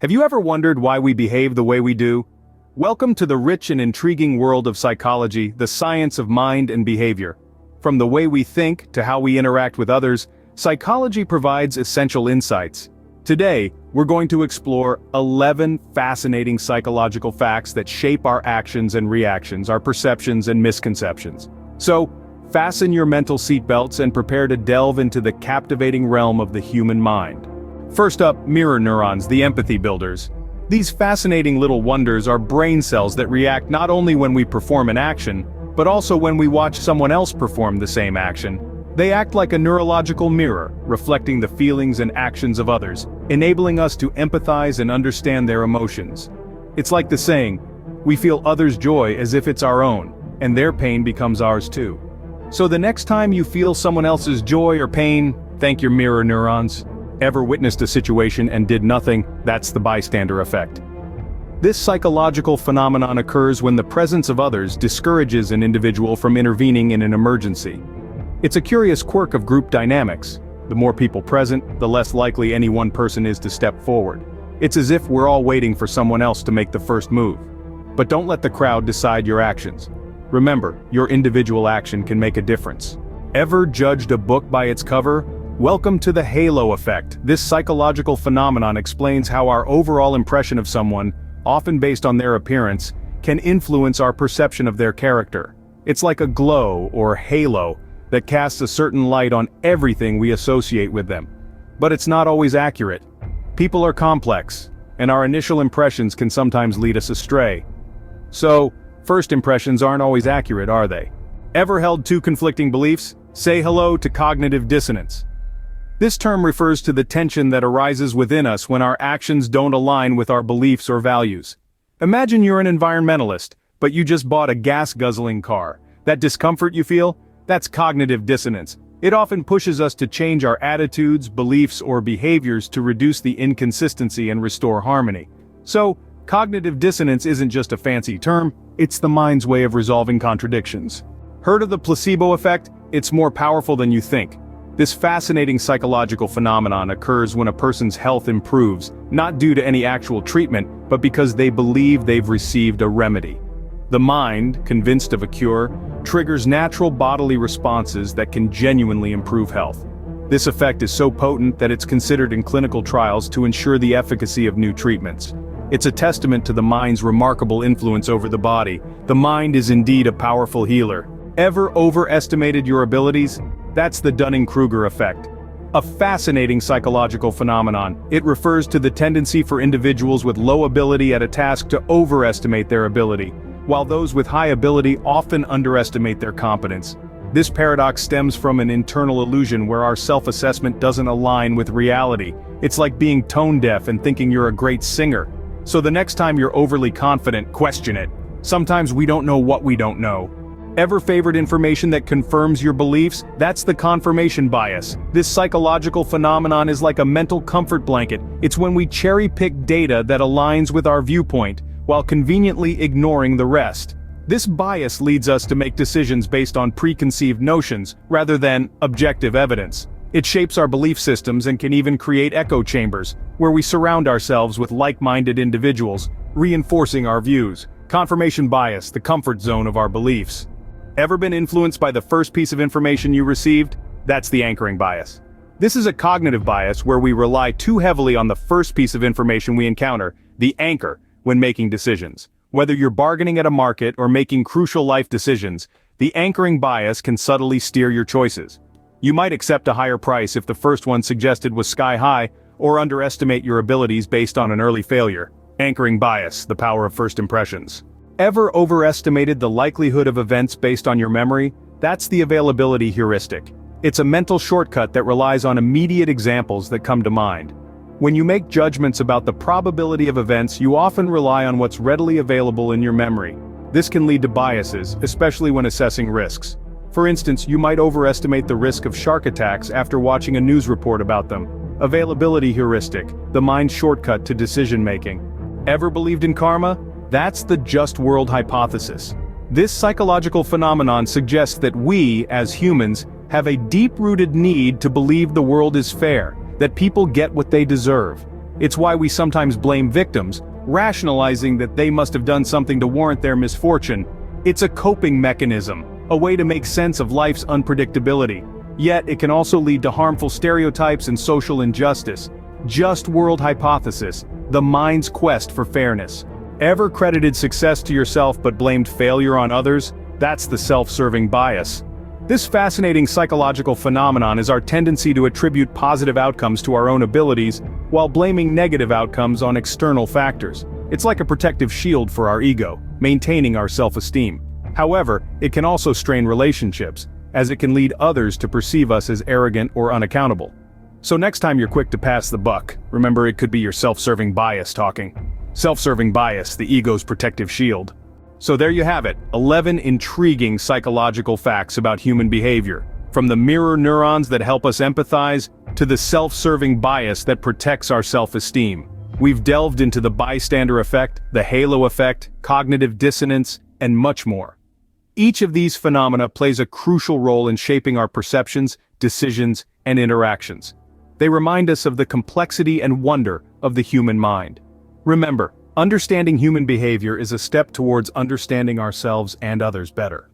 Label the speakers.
Speaker 1: Have you ever wondered why we behave the way we do? Welcome to the rich and intriguing world of psychology, the science of mind and behavior. From the way we think to how we interact with others, psychology provides essential insights. Today, we're going to explore 11 fascinating psychological facts that shape our actions and reactions, our perceptions and misconceptions. So, fasten your mental seatbelts and prepare to delve into the captivating realm of the human mind. First up, mirror neurons, the empathy builders. These fascinating little wonders are brain cells that react not only when we perform an action, but also when we watch someone else perform the same action. They act like a neurological mirror, reflecting the feelings and actions of others, enabling us to empathize and understand their emotions. It's like the saying, we feel others' joy as if it's our own, and their pain becomes ours too. So the next time you feel someone else's joy or pain, thank your mirror neurons. Ever witnessed a situation and did nothing? That's the bystander effect. This psychological phenomenon occurs when the presence of others discourages an individual from intervening in an emergency. It's a curious quirk of group dynamics. The more people present, the less likely any one person is to step forward. It's as if we're all waiting for someone else to make the first move. But don't let the crowd decide your actions. Remember, your individual action can make a difference. Ever judged a book by its cover? Welcome to the halo effect. This psychological phenomenon explains how our overall impression of someone, often based on their appearance, can influence our perception of their character. It's like a glow or halo that casts a certain light on everything we associate with them. But it's not always accurate. People are complex, and our initial impressions can sometimes lead us astray. So, first impressions aren't always accurate, are they? Ever held two conflicting beliefs? Say hello to cognitive dissonance. This term refers to the tension that arises within us when our actions don't align with our beliefs or values. Imagine you're an environmentalist, but you just bought a gas-guzzling car. That discomfort you feel? That's cognitive dissonance. It often pushes us to change our attitudes, beliefs, or behaviors to reduce the inconsistency and restore harmony. So, cognitive dissonance isn't just a fancy term, it's the mind's way of resolving contradictions. Heard of the placebo effect? It's more powerful than you think. This fascinating psychological phenomenon occurs when a person's health improves, not due to any actual treatment, but because they believe they've received a remedy. The mind, convinced of a cure, triggers natural bodily responses that can genuinely improve health. This effect is so potent that it's considered in clinical trials to ensure the efficacy of new treatments. It's a testament to the mind's remarkable influence over the body. The mind is indeed a powerful healer. Ever overestimated your abilities? That's the Dunning-Kruger effect. A fascinating psychological phenomenon. It refers to the tendency for individuals with low ability at a task to overestimate their ability, while those with high ability often underestimate their competence. This paradox stems from an internal illusion where our self-assessment doesn't align with reality. It's like being tone-deaf and thinking you're a great singer. So the next time you're overly confident, question it. Sometimes we don't know what we don't know. Ever favored information that confirms your beliefs? That's the confirmation bias. This psychological phenomenon is like a mental comfort blanket. It's when we cherry-pick data that aligns with our viewpoint, while conveniently ignoring the rest. This bias leads us to make decisions based on preconceived notions, rather than objective evidence. It shapes our belief systems and can even create echo chambers, where we surround ourselves with like-minded individuals, reinforcing our views. Confirmation bias, the comfort zone of our beliefs. Ever been influenced by the first piece of information you received? That's the anchoring bias. This is a cognitive bias where we rely too heavily on the first piece of information we encounter, the anchor, when making decisions. Whether you're bargaining at a market or making crucial life decisions, the anchoring bias can subtly steer your choices. You might accept a higher price if the first one suggested was sky high, or underestimate your abilities based on an early failure. Anchoring bias, the power of first impressions. Ever overestimated the likelihood of events based on your memory? That's the availability heuristic. It's a mental shortcut that relies on immediate examples that come to mind. When you make judgments about the probability of events, you often rely on what's readily available in your memory. This can lead to biases, especially when assessing risks. For instance, you might overestimate the risk of shark attacks after watching a news report about them. Availability heuristic, the mind's shortcut to decision-making. Ever believed in karma? That's the just world hypothesis. This psychological phenomenon suggests that we, as humans, have a deep-rooted need to believe the world is fair, that people get what they deserve. It's why we sometimes blame victims, rationalizing that they must have done something to warrant their misfortune. It's a coping mechanism, a way to make sense of life's unpredictability. Yet it can also lead to harmful stereotypes and social injustice. Just world hypothesis, the mind's quest for fairness. Ever credited success to yourself but blamed failure on others? That's the self-serving bias. This fascinating psychological phenomenon is our tendency to attribute positive outcomes to our own abilities, while blaming negative outcomes on external factors. It's like a protective shield for our ego, maintaining our self-esteem. However, it can also strain relationships, as it can lead others to perceive us as arrogant or unaccountable. So next time you're quick to pass the buck, remember it could be your self-serving bias talking. Self-serving bias, the ego's protective shield. So there you have it, 11 intriguing psychological facts about human behavior, from the mirror neurons that help us empathize, to the self-serving bias that protects our self-esteem. We've delved into the bystander effect, the halo effect, cognitive dissonance, and much more. Each of these phenomena plays a crucial role in shaping our perceptions, decisions, and interactions. They remind us of the complexity and wonder of the human mind. Remember, understanding human behavior is a step towards understanding ourselves and others better.